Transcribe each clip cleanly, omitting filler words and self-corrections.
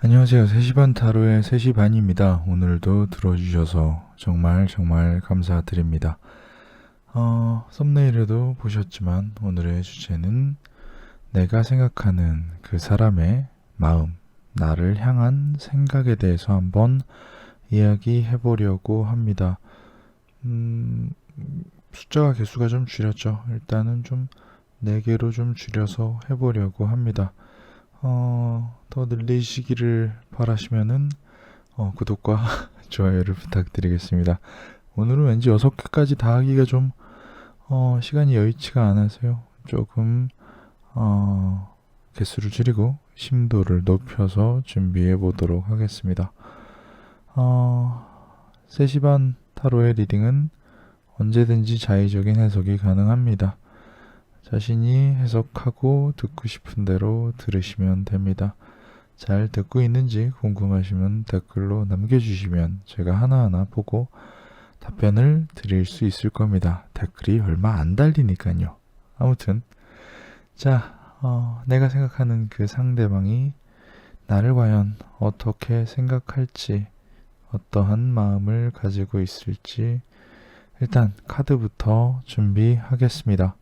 안녕하세요. 3시 반 타로의 3시 반입니다. 오늘도 들어주셔서 정말 정말 감사드립니다. 썸네일에도 보셨지만 오늘의 주제는 내가 생각하는 그 사람의 마음, 나를 향한 생각에 대해서 한번 이야기해 보려고 합니다. 숫자가 개수가 좀 줄였죠. 일단은 좀 4개로 좀 줄여서 해보려고 합니다. 더 늘리시기를 바라시면은 구독과 좋아요를 부탁드리겠습니다. 오늘은 왠지 6개까지 다 하기가 좀 시간이 여의치가 않아서요. 조금 개수를 줄이고 심도를 높여서 준비해 보도록 하겠습니다. 3시 반 타로의 리딩은 언제든지 자의적인 해석이 가능합니다. 자신이 해석하고 듣고 싶은 대로 들으시면 됩니다. 잘 듣고 있는지 궁금하시면 댓글로 남겨주시면 제가 하나하나 보고 답변을 드릴 수 있을 겁니다. 댓글이 얼마 안 달리니까요. 아무튼 자, 내가 생각하는 그 상대방이 나를 과연 어떻게 생각할지, 어떠한 마음을 가지고 있을지 일단 카드부터 준비하겠습니다.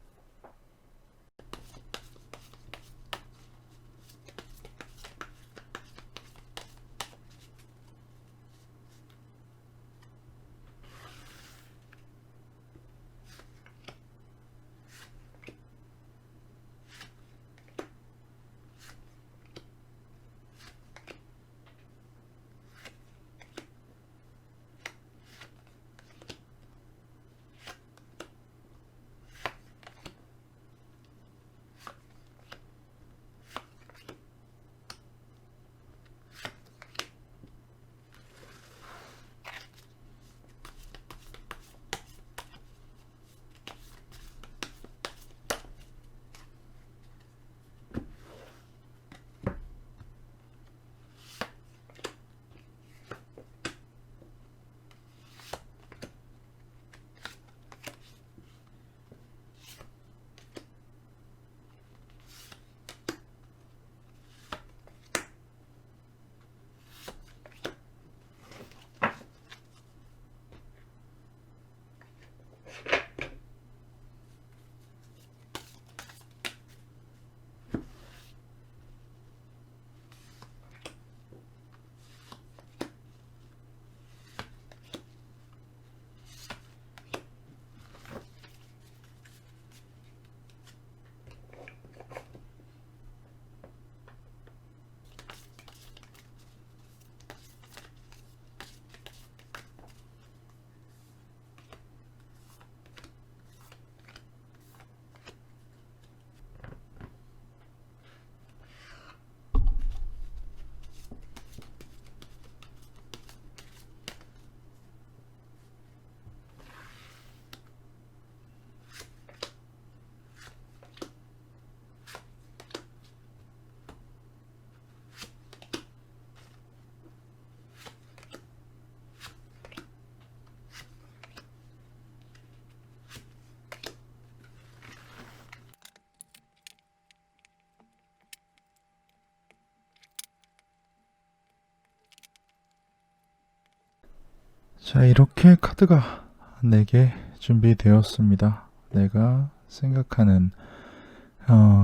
자, 이렇게 카드가 4개 준비되었습니다. 내가 생각하는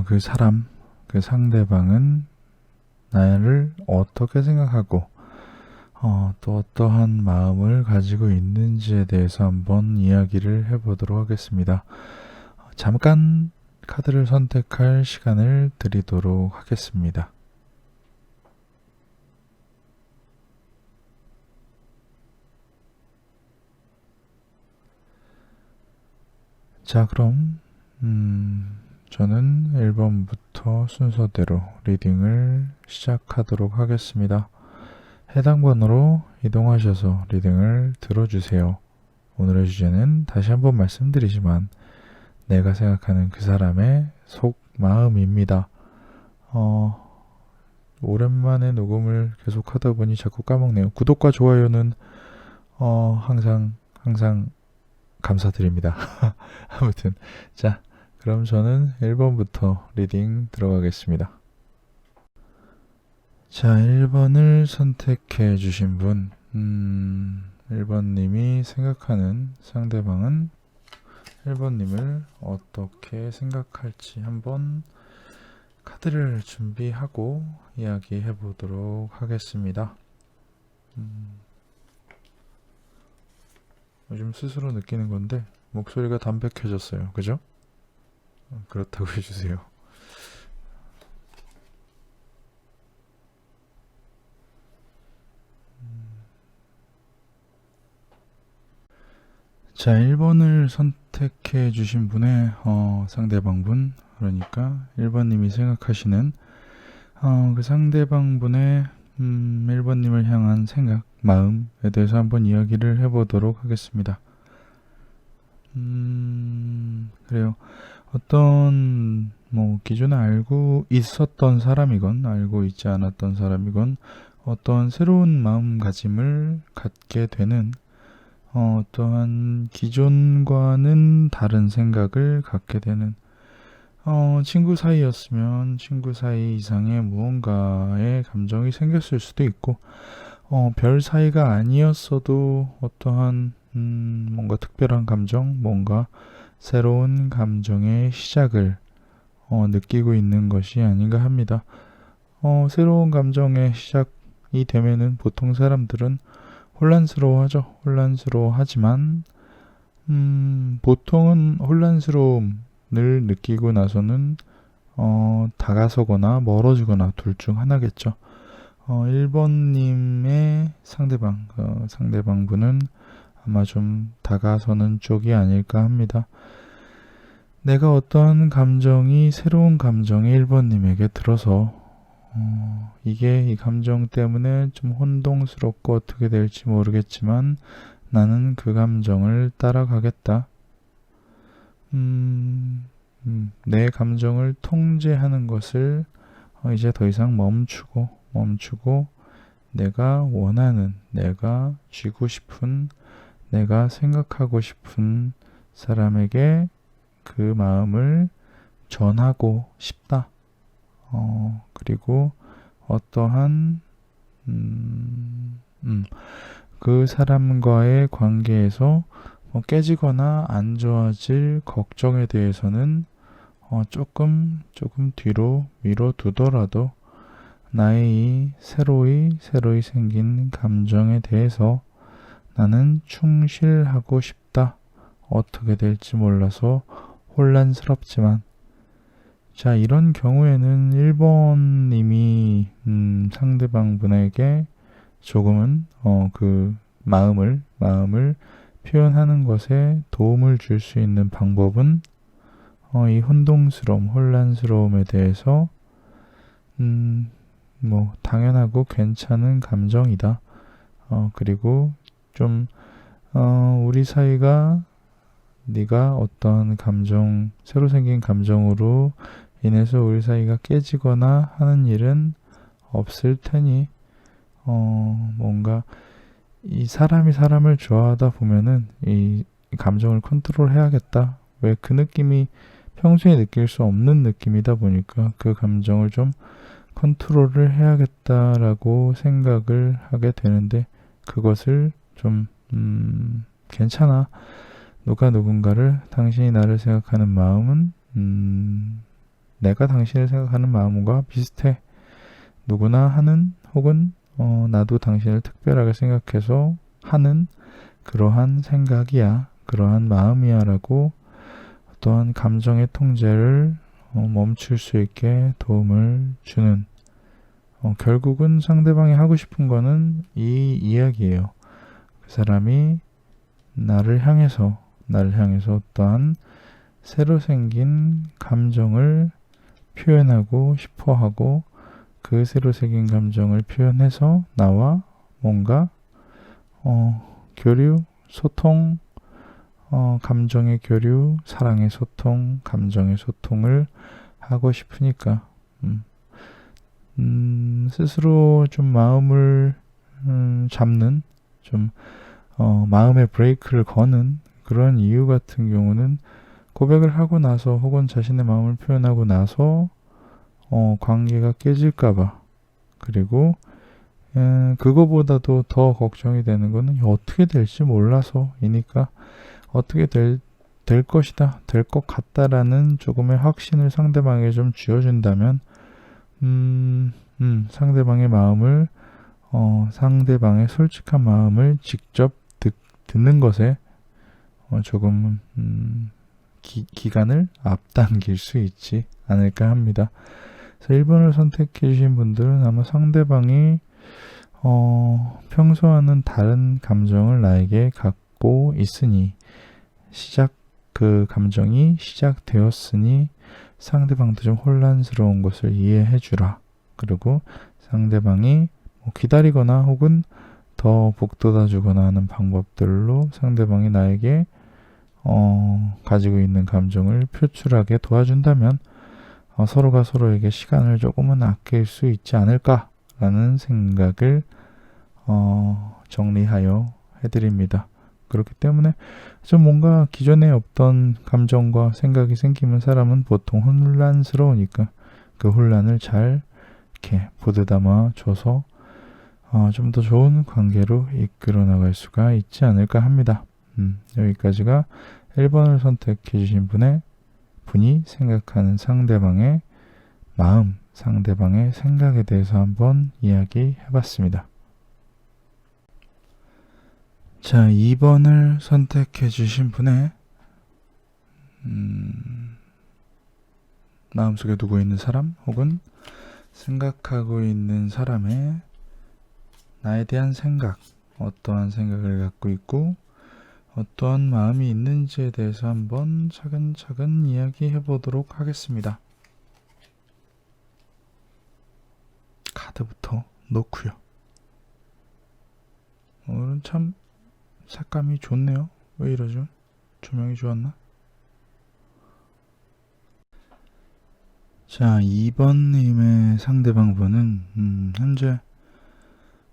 그 사람, 그 상대방은 나를 어떻게 생각하고 또 어떠한 마음을 가지고 있는지에 대해서 한번 이야기를 해보도록 하겠습니다. 잠깐 카드를 선택할 시간을 드리도록 하겠습니다. 자, 그럼 저는 1번부터 순서대로 리딩을 시작하도록 하겠습니다. 해당 번호로 이동하셔서 리딩을 들어주세요. 오늘의 주제는 다시 한번 말씀드리지만 내가 생각하는 그 사람의 속 마음입니다. 오랜만에 녹음을 계속 하다 보니 자꾸 까먹네요. 구독과 좋아요는 항상 감사드립니다. 아무튼 자, 그럼 저는 1번부터 리딩 들어가겠습니다. 자, 1번을 선택해 주신 분, 1번님이 생각하는 상대방은 1번님을 어떻게 생각할지 한번 카드를 준비하고 이야기해 보도록 하겠습니다. 요즘 스스로 느끼는 건데 목소리가 담백해졌어요. 그죠? 그렇다고 해주세요. 자, 1번을 선택해 주신 분의 상대방분, 그러니까 1번님이 생각하시는 그 상대방분의 1번님을 향한 생각, 마음에 대해서 한번 이야기를 해보도록 하겠습니다. 그래요. 어떤 기존에 알고 있었던 사람이건 알고 있지 않았던 사람이건 어떤 새로운 마음가짐을 갖게 되는 또한 기존과는 다른 생각을 갖게 되는 친구 사이였으면 친구 사이 이상의 무언가의 감정이 생겼을 수도 있고 별 사이가 아니었어도 어떠한 뭔가 특별한 감정, 뭔가 새로운 감정의 시작을 느끼고 있는 것이 아닌가 합니다. 새로운 감정의 시작이 되면은 보통 사람들은 혼란스러워하죠. 혼란스러워하지만 보통은 혼란스러움을 느끼고 나서는 다가서거나 멀어지거나 둘 중 하나겠죠. 1번님의 상대방분은 아마 좀 다가서는 쪽이 아닐까 합니다. 내가 어떠한 감정이 새로운 감정이 1번님에게 들어서 이게 이 감정 때문에 좀 혼동스럽고 어떻게 될지 모르겠지만 나는 그 감정을 따라가겠다. 내 감정을 통제하는 것을 이제 더 이상 멈추고 내가 원하는, 내가 쥐고 싶은, 내가 생각하고 싶은 사람에게 그 마음을 전하고 싶다. 그리고 어떠한 그 사람과의 관계에서 깨지거나 안 좋아질 걱정에 대해서는 조금 뒤로 미뤄두더라도 나의 이 새로이 생긴 감정에 대해서 나는 충실하고 싶다. 어떻게 될지 몰라서 혼란스럽지만 자, 이런 경우에는 1번님이 상대방분에게 조금은 그 마음을 표현하는 것에 도움을 줄 수 있는 방법은 이 혼란스러움에 대해서 당연하고 괜찮은 감정이다. 그리고 좀 우리 사이가 네가 어떤 감정, 새로 생긴 감정으로 인해서 우리 사이가 깨지거나 하는 일은 없을 테니 뭔가 이 사람이 사람을 좋아하다 보면은 이 감정을 컨트롤 해야겠다. 왜 그 느낌이 평소에 느낄 수 없는 느낌이다 보니까 그 감정을 좀 컨트롤을 해야겠다라고 생각을 하게 되는데 그것을 좀 괜찮아. 누군가를 당신이 나를 생각하는 마음은 내가 당신을 생각하는 마음과 비슷해. 누구나 하는 혹은 나도 당신을 특별하게 생각해서 하는 그러한 생각이야. 그러한 마음이야 라고 또한 감정의 통제를 멈출 수 있게 도움을 주는 결국은 상대방이 하고 싶은 거는 이 이야기예요. 그 사람이 나를 향해서 어떠한 새로 생긴 감정을 표현하고 싶어 하고 그 새로 생긴 감정을 표현해서 나와 뭔가 교류, 소통, 감정의 교류, 사랑의 소통, 감정의 소통을 하고 싶으니까 스스로 좀 마음을 잡는 좀 마음의 브레이크를 거는 그런 이유 같은 경우는 고백을 하고 나서 혹은 자신의 마음을 표현하고 나서 관계가 깨질까봐 그리고 그거보다도 더 걱정이 되는 거는 어떻게 될지 몰라서이니까 어떻게 될 것이다, 될 것 같다라는 조금의 확신을 상대방에게 좀 쥐어준다면 상대방의 마음을 상대방의 솔직한 마음을 직접 듣는 것에 조금 기간을 앞당길 수 있지 않을까 합니다. 그래서 1번을 선택해 주신 분들은 아마 상대방이 평소와는 다른 감정을 나에게 갖고 있으니 그 감정이 시작되었으니 상대방도 좀 혼란스러운 것을 이해해 주라. 그리고 상대방이 기다리거나 혹은 더 북돋아 주거나 하는 방법들로 상대방이 나에게 가지고 있는 감정을 표출하게 도와준다면 서로가 서로에게 시간을 조금은 아낄 수 있지 않을까라는 생각을 정리하여 해드립니다. 그렇기 때문에 좀 뭔가 기존에 없던 감정과 생각이 생기면 사람은 보통 혼란스러우니까 그 혼란을 잘 이렇게 보드담아 줘서 좀 더 좋은 관계로 이끌어 나갈 수가 있지 않을까 합니다. 여기까지가 1번을 선택해 주신 분이 생각하는 상대방의 마음, 상대방의 생각에 대해서 한번 이야기해 봤습니다. 자, 2번을 선택해 주신 분의 마음속에 두고 있는 사람 혹은 생각하고 있는 사람의 나에 대한 생각, 어떠한 생각을 갖고 있고 어떠한 마음이 있는지에 대해서 한번 차근차근 이야기해 보도록 하겠습니다. 카드부터 놓고요. 오늘은 참 색감이 좋네요. 왜 이러죠? 조명이 좋았나? 자, 2번님의 상대방 분은 현재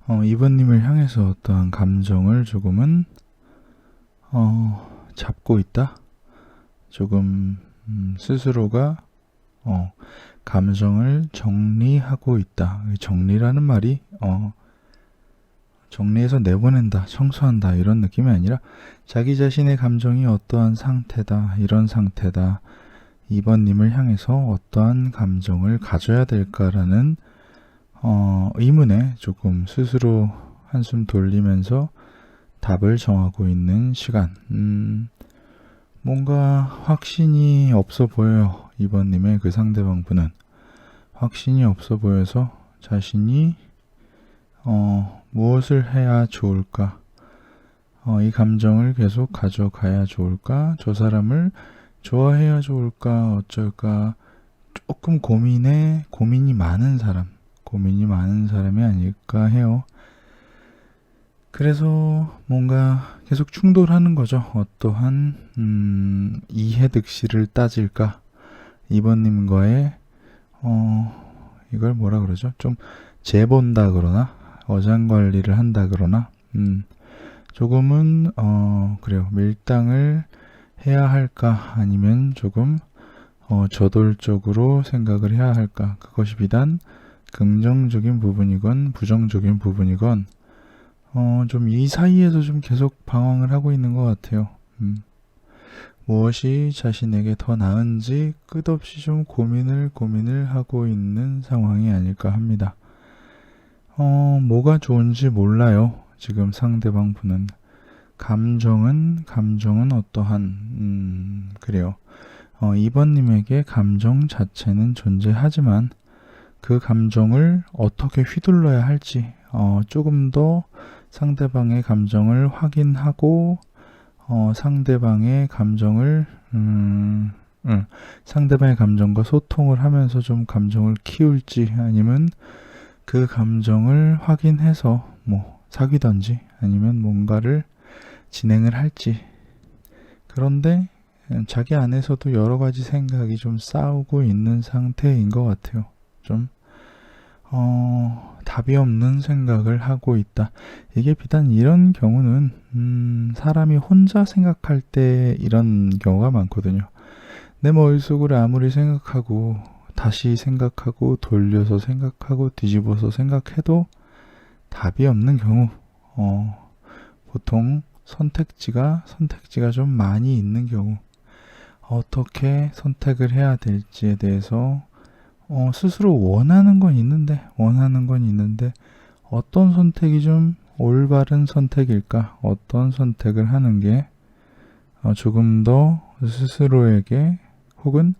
2번님을 향해서 어떠한 감정을 조금은 잡고 있다. 조금 스스로가 감정을 정리하고 있다. 정리라는 말이 정리해서 내보낸다, 청소한다 이런 느낌이 아니라 자기 자신의 감정이 어떠한 상태다, 이런 상태다. 2번님을 향해서 어떠한 감정을 가져야 될까라는 의문에 조금 스스로 한숨 돌리면서 답을 정하고 있는 시간. 뭔가 확신이 없어 보여요. 2번님의 그 상대방 분은 확신이 없어 보여서 자신이 무엇을 해야 좋을까? 이 감정을 계속 가져가야 좋을까? 저 사람을 좋아해야 좋을까? 어쩔까? 조금 고민이 많은 사람이 아닐까 해요. 그래서 뭔가 계속 충돌하는 거죠. 어떠한 이해득실을 따질까? 2번님과의 이걸 뭐라 그러죠? 좀 재본다 그러나 어장관리를 한다 그러나 조금은 그래요. 밀당을 해야 할까? 아니면 조금 저돌적으로 생각을 해야 할까? 그것이 비단 긍정적인 부분이건 부정적인 부분이건 좀 이 사이에서 좀 계속 방황을 하고 있는 것 같아요. 무엇이 자신에게 더 나은지 끝없이 좀 고민을 하고 있는 상황이 아닐까 합니다. 뭐가 좋은지 몰라요. 지금 상대방 분은 감정은 어떠한 그래요. 2번님에게 감정 자체는 존재하지만 그 감정을 어떻게 휘둘러야 할지 조금 더 상대방의 감정을 확인하고 상대방의 감정을 상대방의 감정과 소통을 하면서 좀 감정을 키울지 아니면 그 감정을 확인해서 사귀던지 아니면 뭔가를 진행을 할지. 그런데 자기 안에서도 여러 가지 생각이 좀 싸우고 있는 상태인 것 같아요. 좀 답이 없는 생각을 하고 있다. 이게 비단 이런 경우는 사람이 혼자 생각할 때 이런 경우가 많거든요. 내 머릿속으로 아무리 생각하고 다시 생각하고 돌려서 생각하고 뒤집어서 생각해도 답이 없는 경우, 보통 선택지가 좀 많이 있는 경우, 어떻게 선택을 해야 될지에 대해서 스스로 원하는 건 있는데 어떤 선택이 좀 올바른 선택일까? 어떤 선택을 하는 게 조금 더 스스로에게 혹은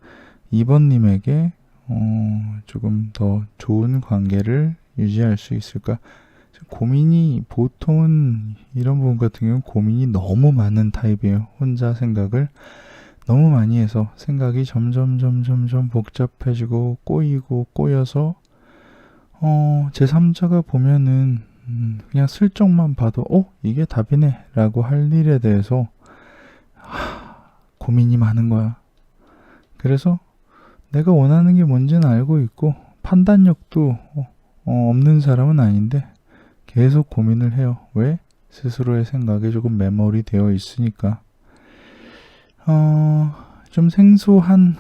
2번님에게 조금 더 좋은 관계를 유지할 수 있을까? 고민이 보통은 이런 부분 같은 경우는 고민이 너무 많은 타입이에요. 혼자 생각을 너무 많이 해서 생각이 점점 복잡해지고 꼬여서 제3자가 보면은 그냥 슬쩍만 봐도 이게 답이네 라고 할 일에 대해서 고민이 많은 거야. 그래서 내가 원하는 게 뭔지는 알고 있고 판단력도 없는 사람은 아닌데 계속 고민을 해요. 왜? 스스로의 생각에 조금 매몰이 되어 있으니까. 좀 생소한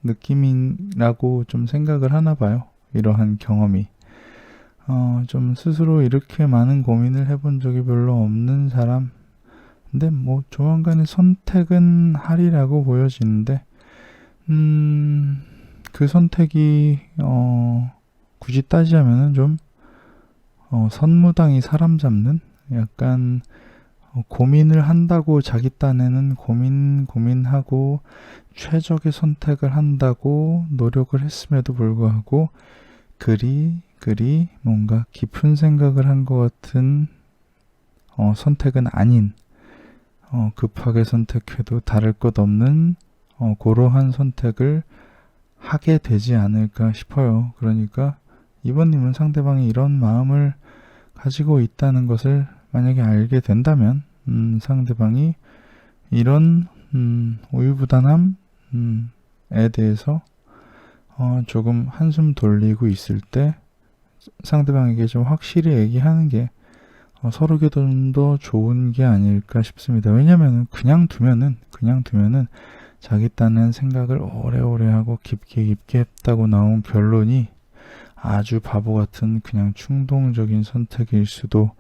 느낌이라고 좀 생각을 하나 봐요. 이러한 경험이. 좀 스스로 이렇게 많은 고민을 해본 적이 별로 없는 사람. 근데 뭐 조만간에 선택은 하리라고 보여지는데, 그 선택이 굳이 따지자면은 좀 선무당이 사람 잡는 약간 고민을 한다고 자기 딴에는 고민하고 최적의 선택을 한다고 노력을 했음에도 불구하고 그리 뭔가 깊은 생각을 한 것 같은 선택은 아닌 급하게 선택해도 다를 것 없는 그러한 선택을 하게 되지 않을까 싶어요. 그러니까 이번님은 상대방이 이런 마음을 가지고 있다는 것을 만약에 알게 된다면 상대방이 이런 우유부단함에 대해서 조금 한숨 돌리고 있을 때 상대방에게 좀 확실히 얘기하는 게 서로에게 좀 더 좋은 게 아닐까 싶습니다. 왜냐면은 그냥 두면은 자기 딴엔 생각을 오래오래 하고 깊게 했다고 나온 결론이 아주 바보 같은 그냥 충동적인 선택일 수도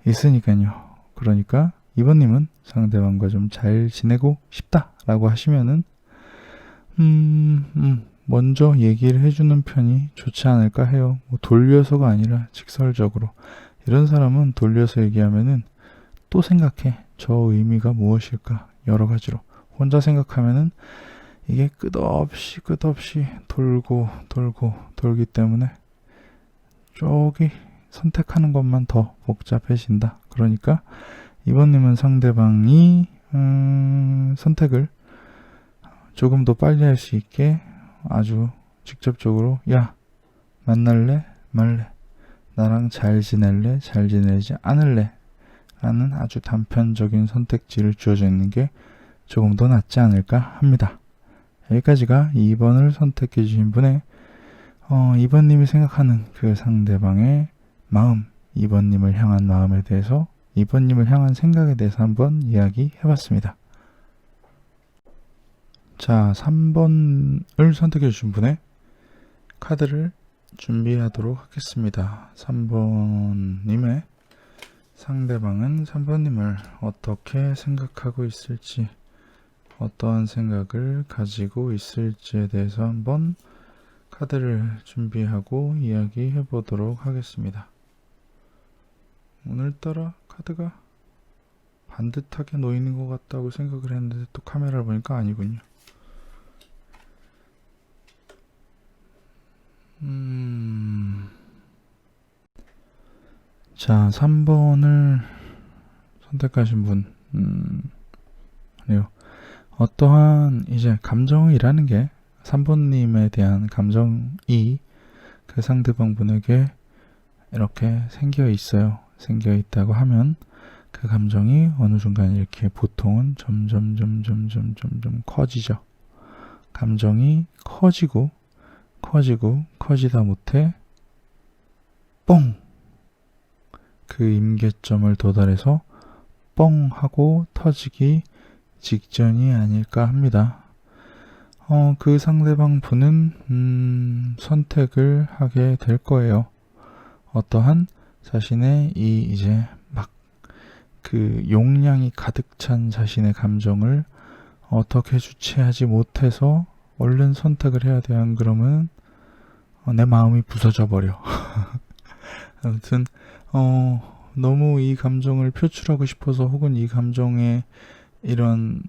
있으니까요. 그러니까 이번님은 상대방과 좀 잘 지내고 싶다라고 하시면은 먼저 얘기를 해주는 편이 좋지 않을까 해요. 뭐 돌려서가 아니라 직설적으로. 이런 사람은 돌려서 얘기하면은 또 생각해. 저 의미가 무엇일까? 여러 가지로. 혼자 생각하면은 이게 끝없이 돌기 때문에 저기 선택하는 것만 더 복잡해진다. 그러니까 이번님은 상대방이 선택을 조금 더 빨리 할 수 있게 아주 직접적으로 야, 만날래? 말래? 나랑 잘 지낼래? 잘 지내지 않을래? 라는 아주 단편적인 선택지를 주어져 있는 게 조금 더 낫지 않을까 합니다. 여기까지가 2번을 선택해 주신 분의 2번님이 생각하는 그 상대방의 마음, 2번님을 향한 마음에 대해서 2번님을 향한 생각에 대해서 한번 이야기해 봤습니다. 자, 3번을 선택해 주신 분의 카드를 준비하도록 하겠습니다. 3번님의 상대방은 3번님을 어떻게 생각하고 있을지, 어떠한 생각을 가지고 있을지에 대해서 한번 카드를 준비하고 이야기해 보도록 하겠습니다. 오늘따라 카드가 반듯하게 놓이는 것 같다고 생각을 했는데 또 카메라를 보니까 아니군요. 자, 3번을 선택하신 분, 아니요. 어떠한 이제 감정이라는 게 3번님에 대한 감정이 그 상대방 분에게 이렇게 생겨 있어요. 생겨 있다고 하면 그 감정이 어느 순간 이렇게 보통은 점점 커지죠. 감정이 커지다 못해 뻥! 그 임계점을 도달해서 뻥 하고 터지기 직전이 아닐까 합니다. 그 상대방 분은 선택을 하게 될 거예요. 어떠한 자신의 이제 막 그 용량이 가득 찬 자신의 감정을 어떻게 주체하지 못해서 얼른 선택을 해야 돼. 안 그러면 내 마음이 부서져 버려. 아무튼 너무 이 감정을 표출하고 싶어서 혹은 이 감정의 이런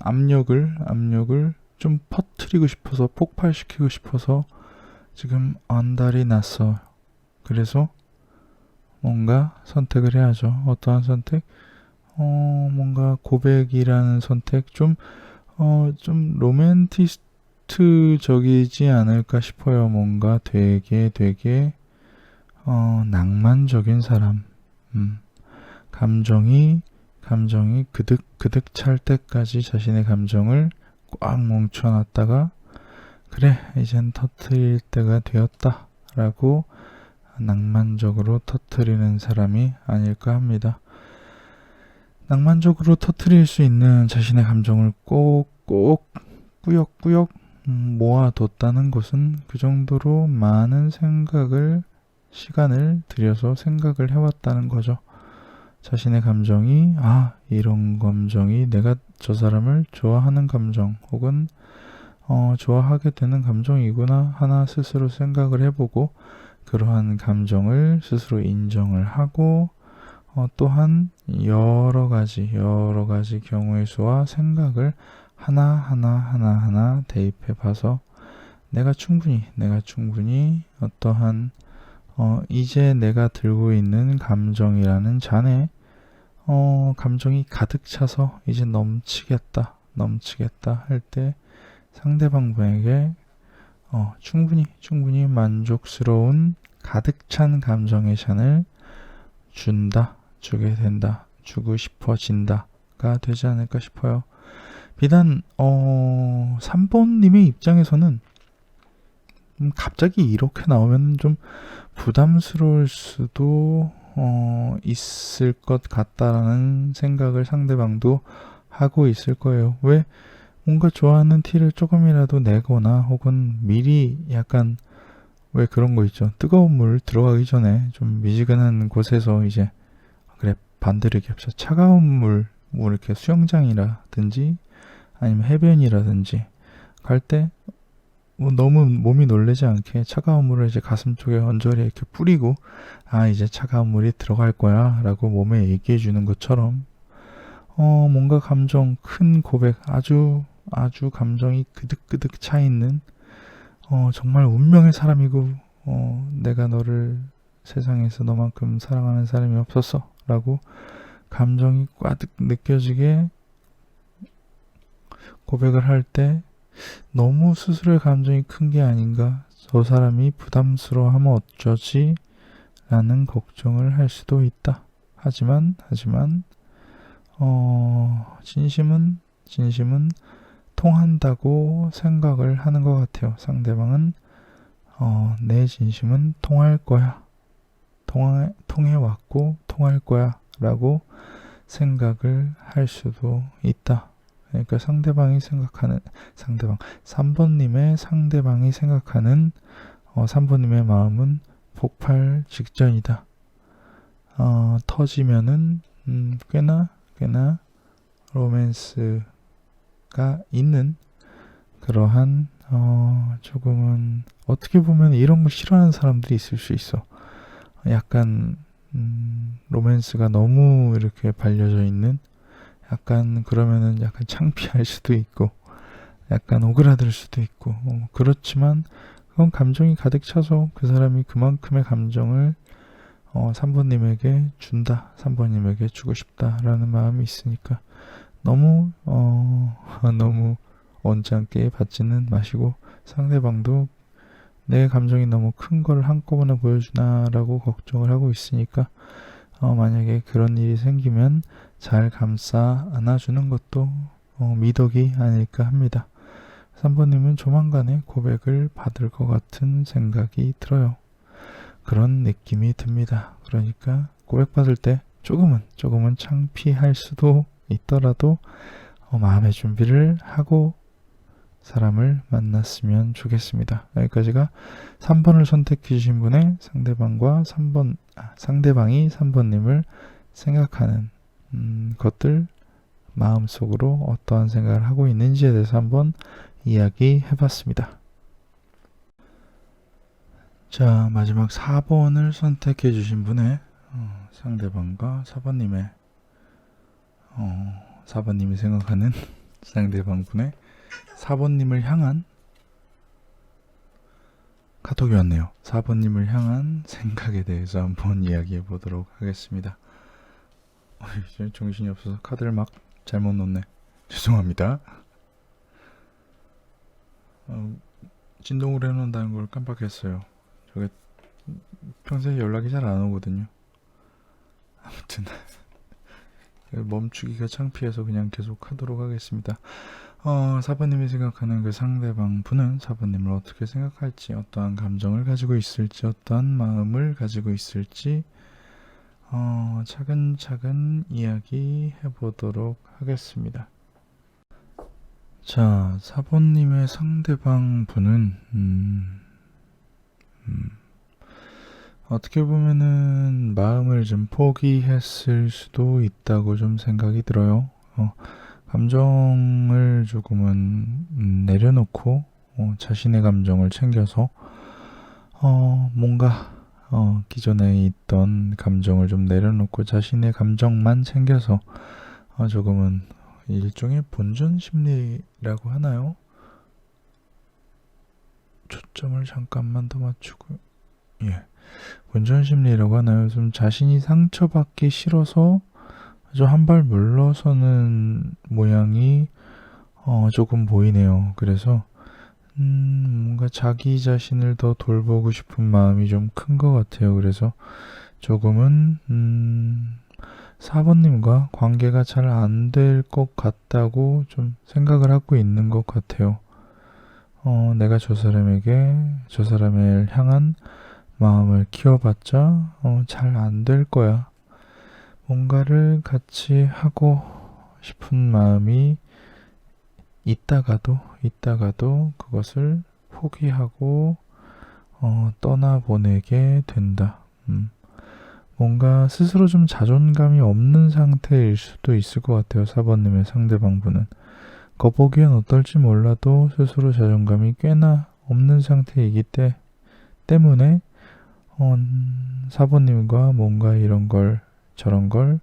압력을 좀 퍼뜨리고 싶어서 폭발시키고 싶어서 지금 안달이 났어. 그래서 뭔가 선택을 해야죠. 어떠한 선택? 뭔가 고백이라는 선택 좀 로맨티스트적이지 않을까 싶어요. 뭔가 되게 낭만적인 사람. 감정이 그득 찰 때까지 자신의 감정을 꽉 뭉쳐놨다가 그래 이젠 터뜨릴 때가 되었다 라고 낭만적으로 터뜨리는 사람이 아닐까 합니다. 낭만적으로 터뜨릴 수 있는 자신의 감정을 꼭 꾸역꾸역 모아뒀다는 것은 그 정도로 많은 시간을 들여서 생각을 해왔다는 거죠. 자신의 감정이 이런 감정이 내가 저 사람을 좋아하는 감정 혹은 좋아하게 되는 감정이구나 하나 스스로 생각을 해보고 그러한 감정을 스스로 인정을 하고 또한 여러 가지 경우의 수와 생각을 하나 대입해 봐서 내가 충분히 어떠한 이제 내가 들고 있는 감정이라는 잔에 감정이 가득 차서 이제 넘치겠다 할 때 상대방 분에게 충분히 만족스러운 가득 찬 감정의 잔을 주게 된다, 주고 싶어진다가 되지 않을까 싶어요. 비단 3번님의 입장에서는 갑자기 이렇게 나오면 좀 부담스러울 수도 있을 것 같다라는 생각을 상대방도 하고 있을 거예요. 왜? 뭔가 좋아하는 티를 조금이라도 내거나 혹은 미리 약간 왜 그런 거 있죠. 뜨거운 물 들어가기 전에 좀 미지근한 곳에서 이제 그래 반대로 얘기합시다. 차가운 물, 뭐 이렇게 수영장이라든지 아니면 해변이라든지 갈 때 너무 몸이 놀라지 않게 차가운 물을 이제 가슴 쪽에 언저리에 이렇게 뿌리고 이제 차가운 물이 들어갈 거야 라고 몸에 얘기해 주는 것처럼 뭔가 감정 큰 고백 아주 감정이 그득 차 있는 정말 운명의 사람이고 내가 너를 세상에서 너만큼 사랑하는 사람이 없었어 라고 감정이 꽉 느껴지게 고백을 할 때 너무 스스로의 감정이 큰 게 아닌가 저 사람이 부담스러워하면 어쩌지 라는 걱정을 할 수도 있다. 하지만 진심은 통한다고 생각을 하는 것 같아요. 상대방은 내 진심은 통할 거야. 통해왔고 통할 거야 라고 생각을 할 수도 있다. 그러니까 3번님의 상대방이 생각하는 3번님의 마음은 폭발 직전이다. 터지면은 꽤나 로맨스가 있는 그러한 조금은 어떻게 보면 이런 걸 싫어하는 사람들이 있을 수 있어. 약간 로맨스가 너무 이렇게 발려져 있는 약간 그러면은 약간 창피할 수도 있고 약간 오그라들 수도 있고 그렇지만 그건 감정이 가득 차서 그 사람이 그만큼의 감정을 3번님에게 준다. 3번님에게 주고 싶다라는 마음이 있으니까 너무 언짢게 받지는 마시고 상대방도 내 감정이 너무 큰 걸 한꺼번에 보여주나라고 걱정을 하고 있으니까 만약에 그런 일이 생기면 잘 감싸 안아주는 것도 미덕이 아닐까 합니다. 3번님은 조만간에 고백을 받을 것 같은 생각이 들어요. 그런 느낌이 듭니다. 그러니까 고백받을 때 조금은 창피할 수도 있더라도 마음의 준비를 하고 사람을 만났으면 좋겠습니다. 여기까지가 3번을 선택해 주신 분의 상대방이 3번님을 생각하는 것들, 마음속으로 어떠한 생각을 하고 있는지에 대해서 한번 이야기해 봤습니다. 자, 마지막 4번을 선택해 주신 분의 상대방과 4번님의 4번님이 생각하는 상대방 분의 4번님을 향한 카톡이 왔네요. 4번님을 향한 생각에 대해서 한번 이야기해 보도록 하겠습니다. 정신이 없어서 카드를 막 잘못 놓네. 죄송합니다. 진동을 해놓는다는 걸 깜빡했어요. 저게 평소에 연락이 잘 안 오거든요. 아무튼 멈추기가 창피해서 그냥 계속 하도록 하겠습니다. 4번님이 생각하는 그 상대방 분은 4번님을 어떻게 생각할지, 어떠한 감정을 가지고 있을지, 어떠한 마음을 가지고 있을지 차근차근 이야기해 보도록 하겠습니다. 자, 4번님의 상대방 분은 어떻게 보면은 마음을 좀 포기했을 수도 있다고 좀 생각이 들어요. 감정을 조금은 내려놓고 자신의 감정을 챙겨서 뭔가 기존에 있던 감정을 좀 내려놓고 자신의 감정만 챙겨서 조금은 일종의 본전 심리라고 하나요? 초점을 잠깐만 더 맞추고, 예, 본전 심리라고 하나요? 좀 자신이 상처받기 싫어서 좀 한 발 물러서는 모양이 조금 보이네요. 그래서 뭔가 자기 자신을 더 돌보고 싶은 마음이 좀 큰 것 같아요. 그래서 조금은 4번님과 관계가 잘 안 될 것 같다고 좀 생각을 하고 있는 것 같아요. 내가 저 사람을 향한 마음을 키워봤자 잘 안 될 거야. 뭔가를 같이 하고 싶은 마음이 있다가도 그것을 포기하고 떠나보내게 된다. 뭔가 스스로 좀 자존감이 없는 상태일 수도 있을 것 같아요. 4번님의 상대방분은. 겉보기엔 어떨지 몰라도 스스로 자존감이 꽤나 없는 상태이기 때문에 4번님과 뭔가 이런 걸 저런 걸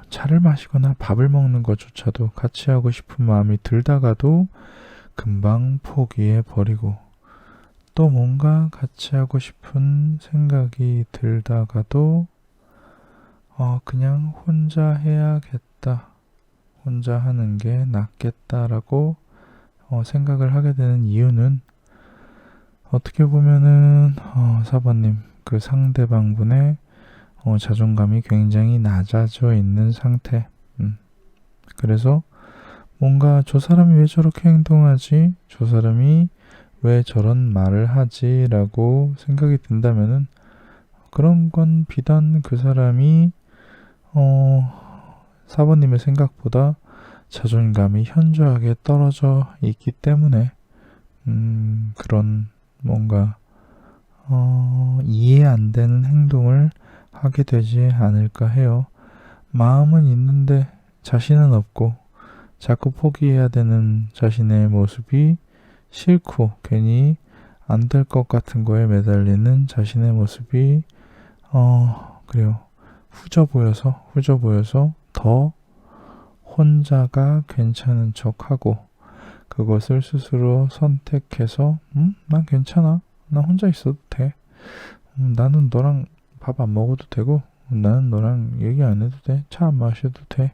차를 마시거나 밥을 먹는 것조차도 같이 하고 싶은 마음이 들다가도 금방 포기해 버리고, 또 뭔가 같이 하고 싶은 생각이 들다가도 그냥 혼자 해야겠다, 혼자 하는 게 낫겠다라고 생각을 하게 되는 이유는, 어떻게 보면은 4번님 그 상대방분의 자존감이 굉장히 낮아져 있는 상태. 그래서 뭔가 저 사람이 왜 저렇게 행동하지? 저 사람이 왜 저런 말을 하지? 라고 생각이 든다면은, 그런 건 비단 그 사람이 4번님의 생각보다 자존감이 현저하게 떨어져 있기 때문에 그런 뭔가 이해 안 되는 행동을 하게 되지 않을까 해요. 마음은 있는데 자신은 없고 자꾸 포기해야 되는 자신의 모습이 싫고, 괜히 안 될 것 같은 거에 매달리는 자신의 모습이 그래요. 후져 보여서 더 혼자가 괜찮은 척하고, 그것을 스스로 선택해서 난 괜찮아, 나 혼자 있어도 돼, 나는 너랑 밥 안 먹어도 되고, 나는 너랑 얘기 안 해도 돼, 차 안 마셔도 돼,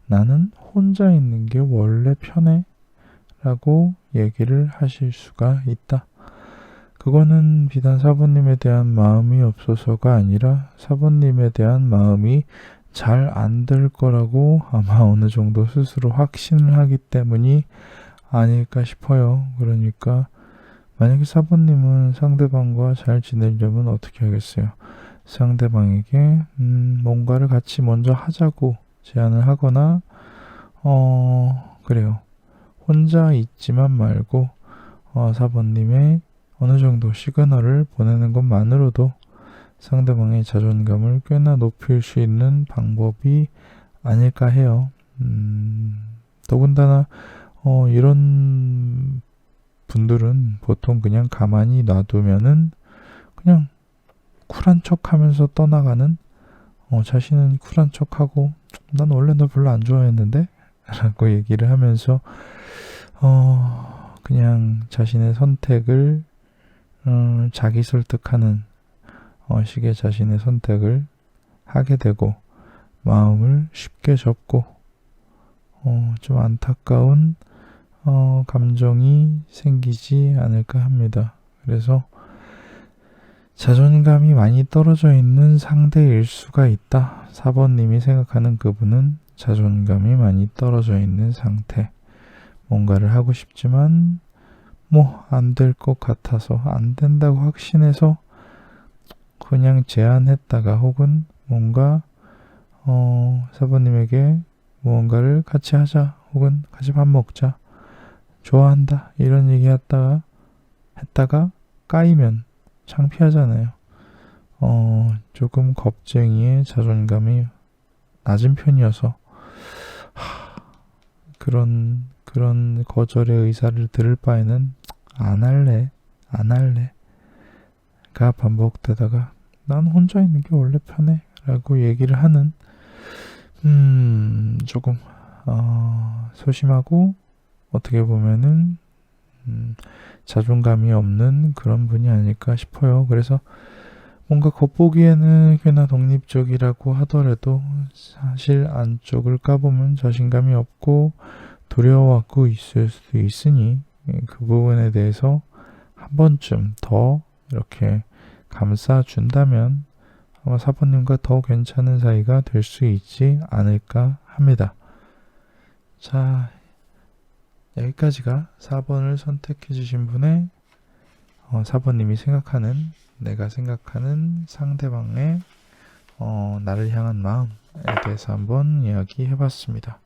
나는 혼자 있는 게 원래 편해 라고 얘기를 하실 수가 있다. 그거는 비단 4번님에 대한 마음이 없어서가 아니라 4번님에 대한 마음이 잘 안 될 거라고 아마 어느 정도 스스로 확신을 하기 때문이 아닐까 싶어요. 그러니까 만약에 4번님은 상대방과 잘 지내려면 어떻게 하겠어요? 상대방에게 뭔가를 같이 먼저 하자고 제안을 하거나 그래요. 혼자 있지만 말고 4번님의 어느 정도 시그널을 보내는 것만으로도 상대방의 자존감을 꽤나 높일 수 있는 방법이 아닐까 해요. 더군다나 이런 분들은 보통 그냥 가만히 놔두면은 그냥 쿨한 척하면서 떠나가는, 자신은 쿨한 척하고 난 원래 너 별로 안 좋아했는데 라고 얘기를 하면서 그냥 자신의 선택을 자기 설득하는 식의 자신의 선택을 하게 되고 마음을 쉽게 접고 좀 안타까운 감정이 생기지 않을까 합니다. 그래서 자존감이 많이 떨어져 있는 상대일 수가 있다. 4번님이 생각하는 그분은 자존감이 많이 떨어져 있는 상태. 뭔가를 하고 싶지만 안 될 것 같아서, 안 된다고 확신해서 그냥 제안했다가, 혹은 뭔가 4번님에게 무언가를 같이 하자, 혹은 같이 밥 먹자, 좋아한다 이런 얘기 했다가 까이면 창피하잖아요. 조금 겁쟁이의 자존감이 낮은 편이어서 그런 거절의 의사를 들을 바에는 안 할래가 반복되다가 난 혼자 있는 게 원래 편해 라고 얘기를 하는 조금 소심하고 어떻게 보면은 자존감이 없는 그런 분이 아닐까 싶어요. 그래서 뭔가 겉보기에는 꽤나 독립적이라고 하더라도 사실 안쪽을 까보면 자신감이 없고 두려워하고 있을 수도 있으니 그 부분에 대해서 한 번쯤 더 이렇게 감싸준다면 아마 4번님과 더 괜찮은 사이가 될 수 있지 않을까 합니다. 자, 여기까지가 4번을 선택해 주신 분의 4번님이 생각하는, 내가 생각하는 상대방의 나를 향한 마음에 대해서 한번 이야기해 봤습니다.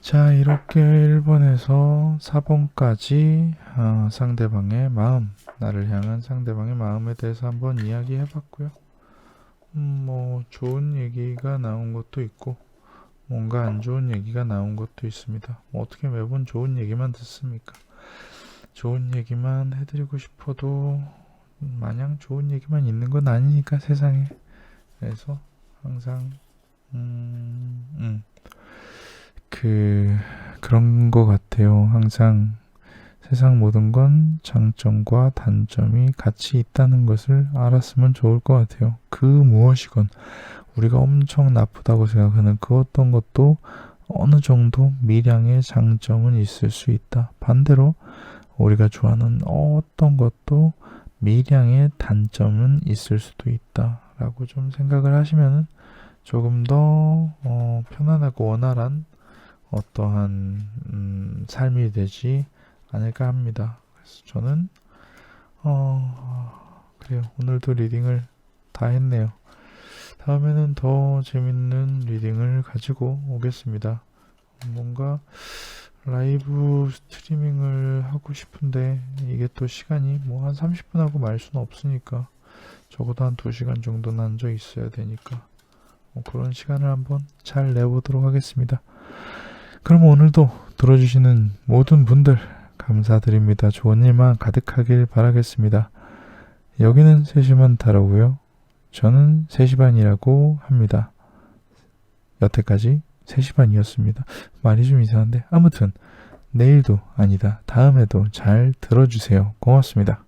자, 이렇게 1번에서 4번까지 상대방의 마음, 나를 향한 상대방의 마음에 대해서 한번 이야기해 봤고요. 좋은 얘기가 나온 것도 있고 뭔가 안 좋은 얘기가 나온 것도 있습니다. 어떻게 매번 좋은 얘기만 듣습니까? 좋은 얘기만 해드리고 싶어도 마냥 좋은 얘기만 있는 건 아니니까 세상에. 그래서 항상 그런 것 같아요. 항상 세상 모든 건 장점과 단점이 같이 있다는 것을 알았으면 좋을 것 같아요. 그 무엇이건 우리가 엄청 나쁘다고 생각하는 그 어떤 것도 어느 정도 미량의 장점은 있을 수 있다. 반대로 우리가 좋아하는 어떤 것도 미량의 단점은 있을 수도 있다 라고 좀 생각을 하시면 조금 더 편안하고 원활한 어떠한 삶이 되지 않을까 합니다. 그래서 저는 그래요. 오늘도 리딩을 다 했네요. 다음에는 더 재밌는 리딩을 가지고 오겠습니다. 뭔가 라이브 스트리밍을 하고 싶은데 이게 또 시간이 한 30분 하고 말 수는 없으니까 적어도 한 2시간 정도는 앉아 있어야 되니까 그런 시간을 한번 잘 내보도록 하겠습니다. 그럼 오늘도 들어주시는 모든 분들 감사드립니다. 좋은 일만 가득하길 바라겠습니다. 여기는 3시만 다르고요. 저는 3시 반이라고 합니다. 여태까지 3시 반이었습니다. 말이 좀 이상한데 아무튼 내일도 아니다. 다음에도 잘 들어주세요. 고맙습니다.